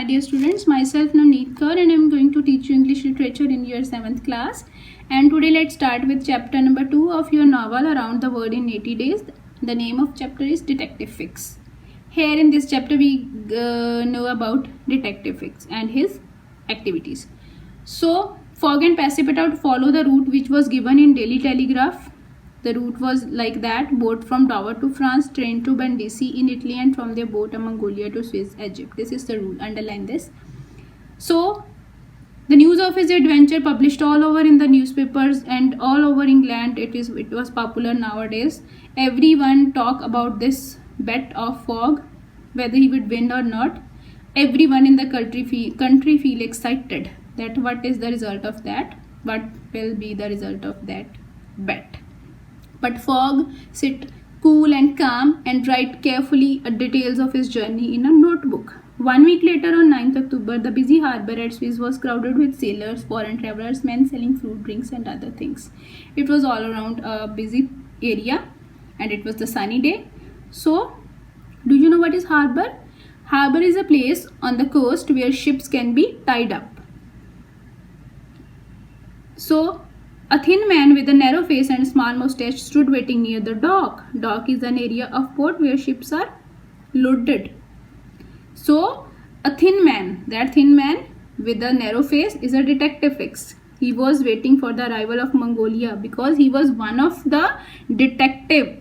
my dear students. Myself Navneet Kaur and I am going to teach you English literature in year 7th class. And today let's start with chapter number 2 of your novel Around the World in 80 Days. The name of chapter is Detective Fix. Here in this chapter we know about Detective Fix and his activities. So Fogg and Passepartout follow the route which was given in Daily Telegraph. The route was like that: boat from Dover to France, train to Brindisi in Italy, and from their boat Mongolia to Swiss, Egypt. This is the rule. Underline this. So the news of his adventure published all over in the newspapers and all over England. It was popular nowadays. Everyone talk about this bet of Fogg, whether he would win or not. Everyone in the country feel excited that what is the result of that, what will be the result of that bet. But Fogg sit cool and calm and write carefully details of his journey in a notebook. 1 week later, on 9th October, the busy harbour at Suez was crowded with sailors, foreign travellers, men selling fruit, drinks and other things. It was all around a busy area and it was the sunny day. So, do you know what is harbour? Harbour is a place on the coast where ships can be tied up. So, a thin man with a narrow face and small moustache stood waiting near the dock. Dock is an area of port where ships are loaded. So, a thin man, that thin man with a narrow face is a Detective Fix. He was waiting for the arrival of Mongolia because he was one of the detective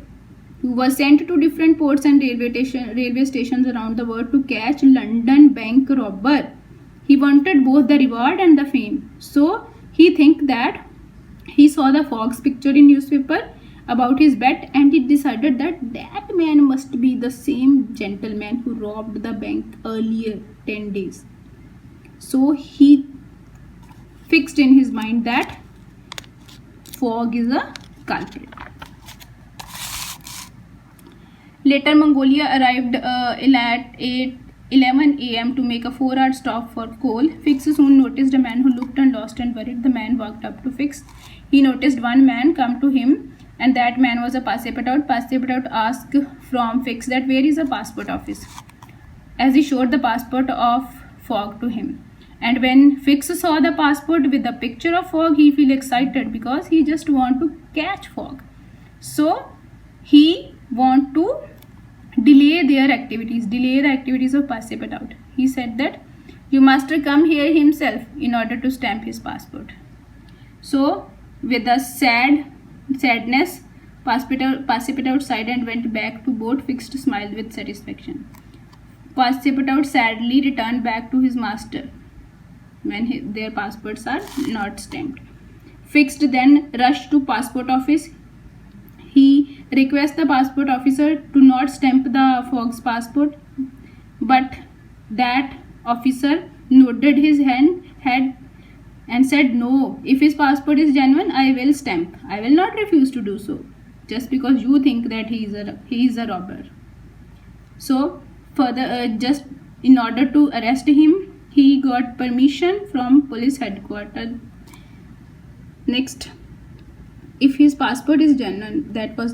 who was sent to different ports and railway stations around the world to catch London bank robber. He wanted both the reward and the fame. So, he think that he saw the Fogg's picture in newspaper about his bet and he decided that that man must be the same gentleman who robbed the bank earlier 10 days. So he fixed in his mind that Fogg is a culprit. Later Mongolia arrived at 11 a.m. to make a 4-hour stop for coal. Fix soon noticed a man who looked lost and worried. The man walked up to Fix. He noticed one man come to him and that man was a Passepartout. Passepartout asked from Fix that where is a passport office, as he showed the passport of Fogg to him. And when Fix saw the passport with the picture of Fogg, he feel excited because he just want to catch Fogg. So he want to delay the activities of Passepartout. He said that you must come here himself in order to stamp his passport. So with a sadness, Passepartout sighed and went back to boat. Fixed smiled with satisfaction. Passepartout sadly returned back to his master when their passports are not stamped. Fixed then rushed to passport office. He requests the passport officer to not stamp the Fogg's passport, but that officer nodded his head and said, no, if his passport is genuine, I will stamp. I will not refuse to do so, just because you think that he is a robber. So further, just in order to arrest him, he got permission from police headquarters. Next, if his passport is genuine, that was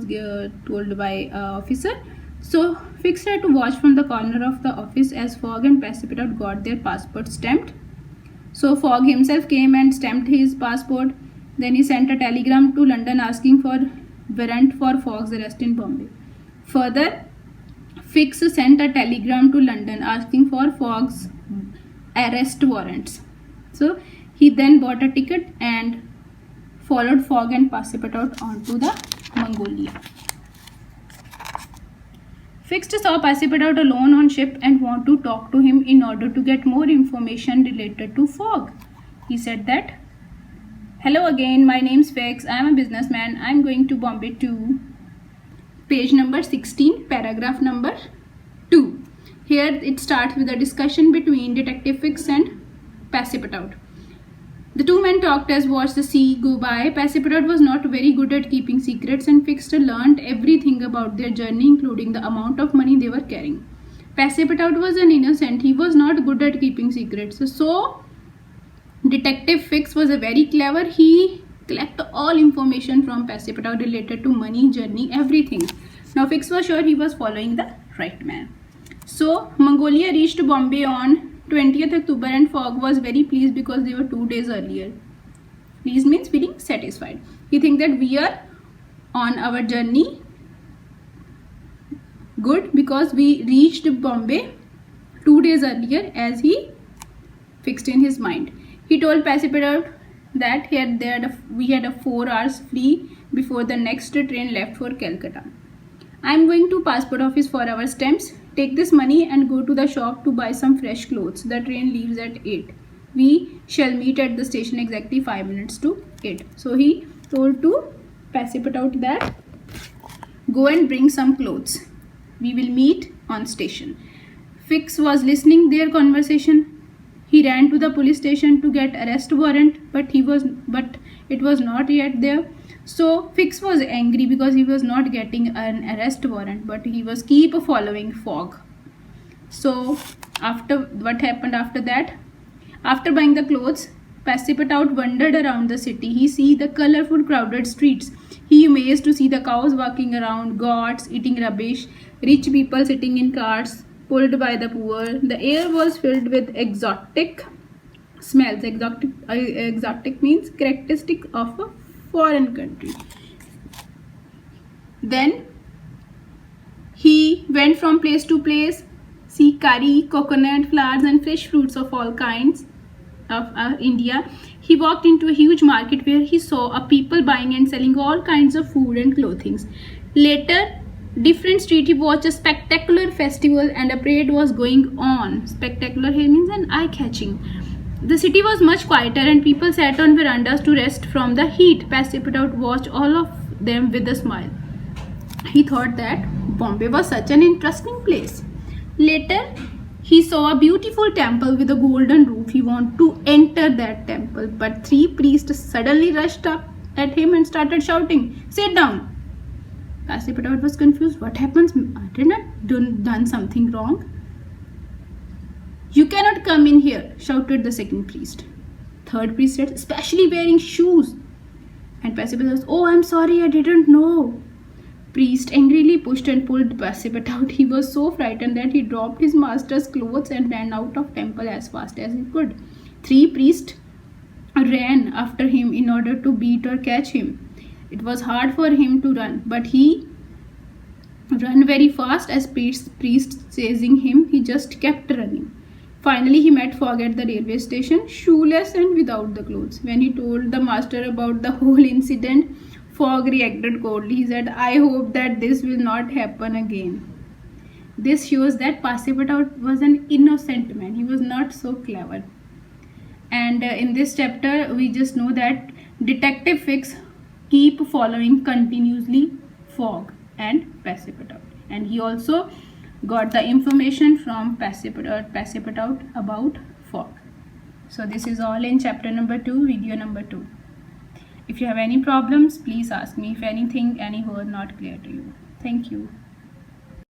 told by officer. So Fix had to watch from the corner of the office as Fogg and Passepartout got their passports stamped. So Fogg himself came and stamped his passport. Then he sent a telegram to London asking for warrant for Fogg's arrest in Bombay. Further, Fix sent a telegram to London asking for Fogg's arrest warrants. So he then bought a ticket and followed Fogg and Passepartout onto the Mongolia. Fix saw Passepartout alone on ship and wanted to talk to him in order to get more information related to Fogg. He said that, hello again, my name's Fix, I am a businessman, I am going to Bombay too. Page number 16, paragraph number 2. Here it starts with a discussion between Detective Fix and Passepartout. The two men talked as watched the sea go by. Passepartout was not very good at keeping secrets and Fix learned everything about their journey, including the amount of money they were carrying. Passepartout was an innocent. He was not good at keeping secrets. So Detective Fix was a very clever. He collected all information from Passepartout related to money, journey, everything. Now Fix was sure he was following the right man. So Mongolia reached Bombay on 20th October and Fogg was very pleased because they were 2 days earlier. Pleased means feeling satisfied. He thinks that we are on our journey good because we reached Bombay 2 days earlier as he fixed in his mind. He told Passepartout that we had a 4 hours free before the next train left for Calcutta. I am going to passport office for our stamps. Take this money and go to the shop to buy some fresh clothes. The train leaves at 8. We shall meet at the station exactly 5 minutes to 8. So he told to Passepartout that go and bring some clothes. We will meet on station. Fix was listening their conversation. He ran to the police station to get arrest warrant, but it was not yet there. So Fix was angry because he was not getting an arrest warrant, but he was keep following Fogg. So what happened after that? After buying the clothes, Passepartout wandered around the city. He see the colorful crowded streets. He amazed to see the cows walking around, goats eating rubbish, rich people sitting in cars pulled by the poor. The air was filled with exotic smells. Exotic means characteristic of a foreign country. Then he went from place to place, see curry, coconut, flowers and fresh fruits of all kinds of India. He walked into a huge market where he saw a people buying and selling all kinds of food and clothing. Later, different street he watched a spectacular festival and a parade was going on. Spectacular here means an eye-catching. The city was much quieter and people sat on verandas to rest from the heat. Passepartout watched all of them with a smile. He thought that Bombay was such an interesting place. Later, he saw a beautiful temple with a golden roof. He wanted to enter that temple, but 3 priests suddenly rushed up at him and started shouting, "Sit down." Passepartout was confused. What happens? I did not done something wrong. "You cannot come in here," shouted the second priest. Third priest said, "Especially wearing shoes." And Passepartout said, "Oh, I'm sorry, I didn't know." Priest angrily pushed and pulled Passepartout. He was so frightened that he dropped his master's clothes and ran out of temple as fast as he could. 3 priests ran after him in order to beat or catch him. It was hard for him to run, but he ran very fast as priests chasing him. He just kept running. Finally, he met Fogg at the railway station, shoeless and without the clothes. When he told the master about the whole incident, Fogg reacted coldly. He said, "I hope that this will not happen again." This shows that Passepartout was an innocent man. He was not so clever. And in this chapter, we just know that Detective Fix keep following continuously Fogg and Passepartout. And he also got the information from Passepartout about Fogg. So this is all in chapter number 2, video number 2. If you have any problems, please ask me if anything, any word not clear to you. Thank you.